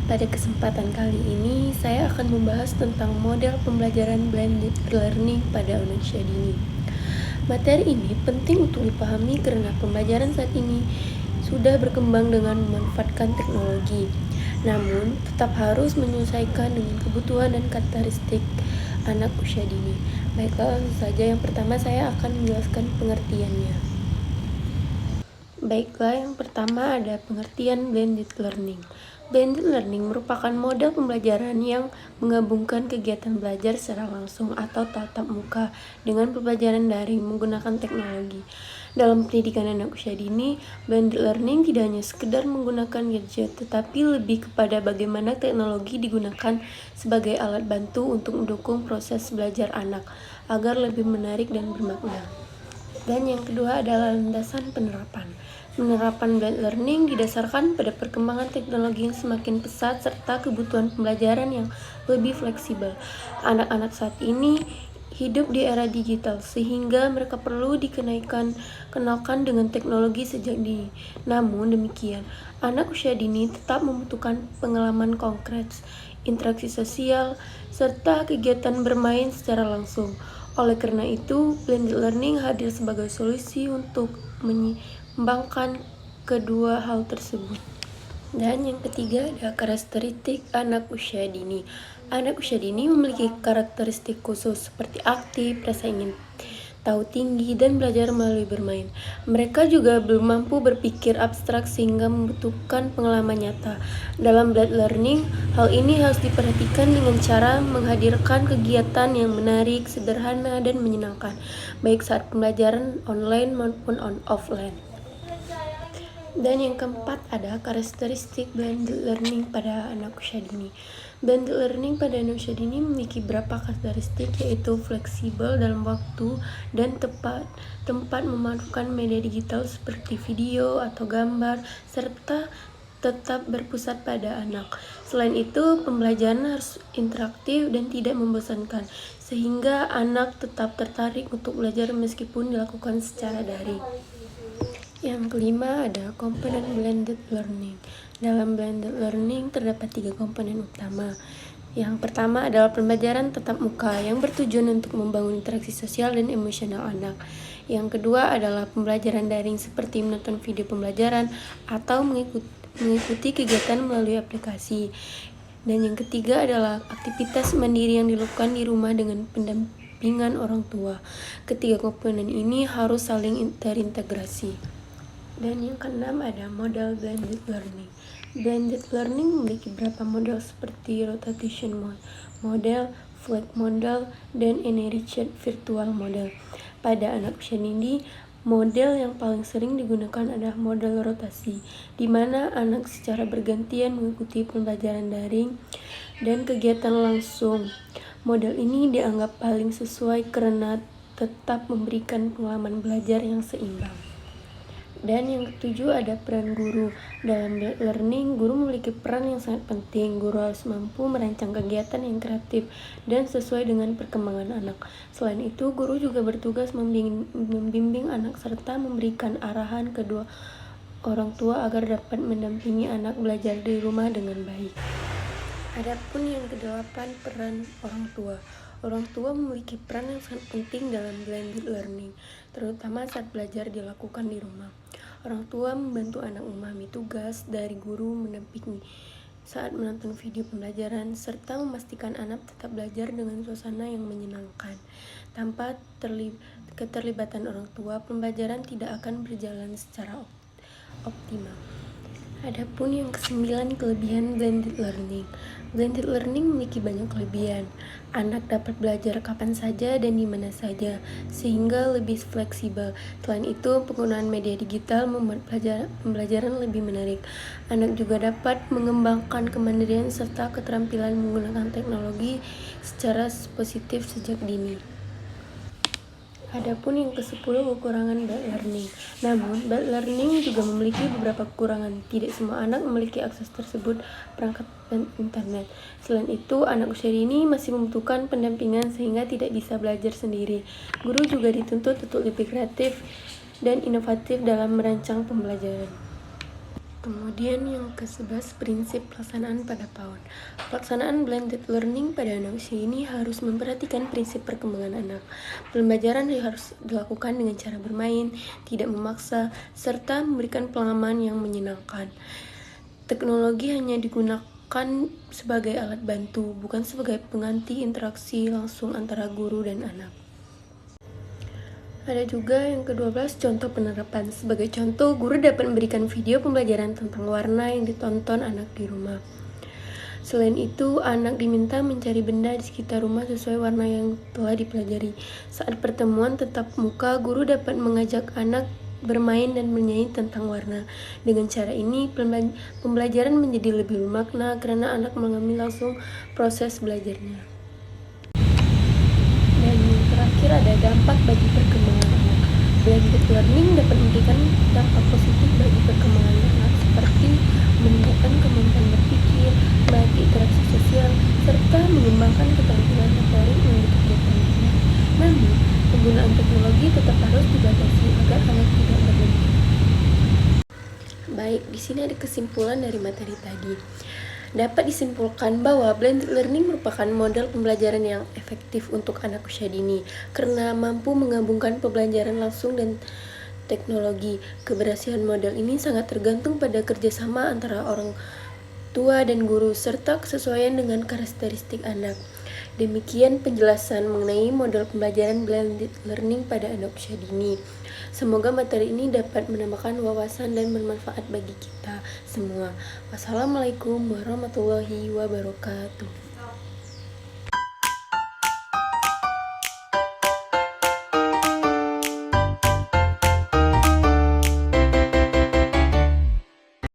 Pada kesempatan kali ini, saya akan membahas tentang model pembelajaran blended learning pada usia dini. Materi ini penting untuk dipahami karena pembelajaran saat ini sudah berkembang dengan memanfaatkan teknologi, namun tetap harus menyesuaikan dengan kebutuhan dan karakteristik anak usia dini. Baiklah, langsung saja yang pertama saya akan menjelaskan pengertiannya. Baiklah, yang pertama ada pengertian blended learning. Blended learning merupakan model pembelajaran yang menggabungkan kegiatan belajar secara langsung atau tatap muka dengan pembelajaran daring menggunakan teknologi. Dalam pendidikan anak usia dini, blended learning tidak hanya sekedar menggunakan gadget, tetapi lebih kepada bagaimana teknologi digunakan sebagai alat bantu untuk mendukung proses belajar anak agar lebih menarik dan bermakna. Dan yang kedua adalah landasan penerapan. Penerapan blended learning didasarkan pada perkembangan teknologi yang semakin pesat serta kebutuhan pembelajaran yang lebih fleksibel. Anak-anak saat ini hidup di era digital sehingga mereka perlu kenalkan dengan teknologi sejak dini. Namun demikian, anak usia dini tetap membutuhkan pengalaman konkret, interaksi sosial, serta kegiatan bermain secara langsung. Oleh karena itu, blended learning hadir sebagai solusi untuk menyeimbangkan kedua hal tersebut. Dan yang ketiga ada karakteristik anak usia dini. Anak usia dini memiliki karakteristik khusus seperti aktif, rasa ingin tahu tinggi, dan belajar melalui bermain. Mereka juga belum mampu berpikir abstrak sehingga membutuhkan pengalaman nyata. Dalam blended learning, hal ini harus diperhatikan dengan cara menghadirkan kegiatan yang menarik, sederhana, dan menyenangkan, baik saat pembelajaran online maupun offline. Dan yang keempat ada karakteristik blended learning pada anak usia dini. Blended learning pada anak usia dini memiliki beberapa karakteristik, yaitu fleksibel dalam waktu dan tempat memanfaatkan media digital seperti video atau gambar, serta tetap berpusat pada anak. Selain itu, pembelajaran harus interaktif dan tidak membosankan, sehingga anak tetap tertarik untuk belajar meskipun dilakukan secara daring. Yang kelima ada komponen blended learning. Dalam blended learning terdapat 3 komponen utama. Yang pertama adalah pembelajaran tatap muka yang bertujuan untuk membangun interaksi sosial dan emosional anak. Yang kedua adalah pembelajaran daring seperti menonton video pembelajaran atau mengikuti kegiatan melalui aplikasi. Dan yang ketiga adalah aktivitas mandiri yang dilakukan di rumah dengan pendampingan orang tua. Ketiga komponen ini harus saling terintegrasi. Dan yang keenam ada model blended learning. Blended learning memiliki beberapa model seperti rotation model, flag model, dan enriched virtual model. Pada anak usia dini, model yang paling sering digunakan adalah model rotasi, di mana anak secara bergantian mengikuti pembelajaran daring dan kegiatan langsung. Model ini dianggap paling sesuai karena tetap memberikan pengalaman belajar yang seimbang. Dan yang ketujuh ada peran guru. Dalam learning, guru memiliki peran yang sangat penting. Guru harus mampu merancang kegiatan yang kreatif dan sesuai dengan perkembangan anak. Selain itu, guru juga bertugas membimbing anak serta memberikan arahan kedua orang tua agar dapat mendampingi anak belajar di rumah dengan baik. Adapun yang kedelapan, peran orang tua. Orang tua memiliki peran yang sangat penting dalam blended learning, terutama saat belajar dilakukan di rumah. Orang tua membantu anak memahami tugas dari guru, mendampingi saat menonton video pembelajaran, serta memastikan anak tetap belajar dengan suasana yang menyenangkan. Tanpa keterlibatan orang tua, pembelajaran tidak akan berjalan secara optimal. Adapun yang kesembilan, kelebihan blended learning. Blended learning memiliki banyak kelebihan. Anak dapat belajar kapan saja dan di mana saja, sehingga lebih fleksibel. Selain itu, penggunaan media digital membuat pembelajaran lebih menarik. Anak juga dapat mengembangkan kemandirian serta keterampilan menggunakan teknologi secara positif sejak dini. Adapun yang ke-10, kekurangan bad learning. Namun, bad learning juga memiliki beberapa kekurangan. Tidak semua anak memiliki akses tersebut perangkat dan internet. Selain itu, anak usia dini masih membutuhkan pendampingan sehingga tidak bisa belajar sendiri. Guru juga dituntut untuk lebih kreatif dan inovatif dalam merancang pembelajaran. Kemudian yang ke-11, prinsip pelaksanaan pada PAUD. Pelaksanaan blended learning pada anak usia ini harus memperhatikan prinsip perkembangan anak. Pembelajaran harus dilakukan dengan cara bermain, tidak memaksa, serta memberikan pengalaman yang menyenangkan. Teknologi hanya digunakan sebagai alat bantu, bukan sebagai pengganti interaksi langsung antara guru dan anak. Ada juga yang ke-12, contoh penerapan. Sebagai contoh, guru dapat memberikan video pembelajaran tentang warna yang ditonton anak di rumah. Selain itu, anak diminta mencari benda di sekitar rumah sesuai warna yang telah dipelajari. Saat pertemuan tatap muka, guru dapat mengajak anak bermain dan menyanyi tentang warna. Dengan cara ini, pembelajaran menjadi lebih bermakna karena anak mengalami langsung proses belajarnya. Dan yang terakhir ada dampak bagi perkembangan anak. Blended learning dapat memberikan dampak positif bagi perkembangan anak seperti meningkatkan kemampuan berpikir, melatih interaksi sosial, serta mengembangkan keterampilan motorik melalui kegiatan anak. Namun, penggunaan teknologi tetap harus dibatasi agar anak tidak berlebihan. Baik, di sini ada kesimpulan dari materi tadi. Dapat disimpulkan bahwa blended learning merupakan model pembelajaran yang efektif untuk anak usia dini karena mampu menggabungkan pembelajaran langsung dan teknologi. Keberhasilan model ini sangat tergantung pada kerjasama antara orang tua dan guru serta kesesuaian dengan karakteristik anak. Demikian penjelasan mengenai model pembelajaran blended learning pada anak usia dini. Semoga materi ini dapat menambahkan wawasan dan bermanfaat bagi kita semua. Wassalamualaikum warahmatullahi wabarakatuh.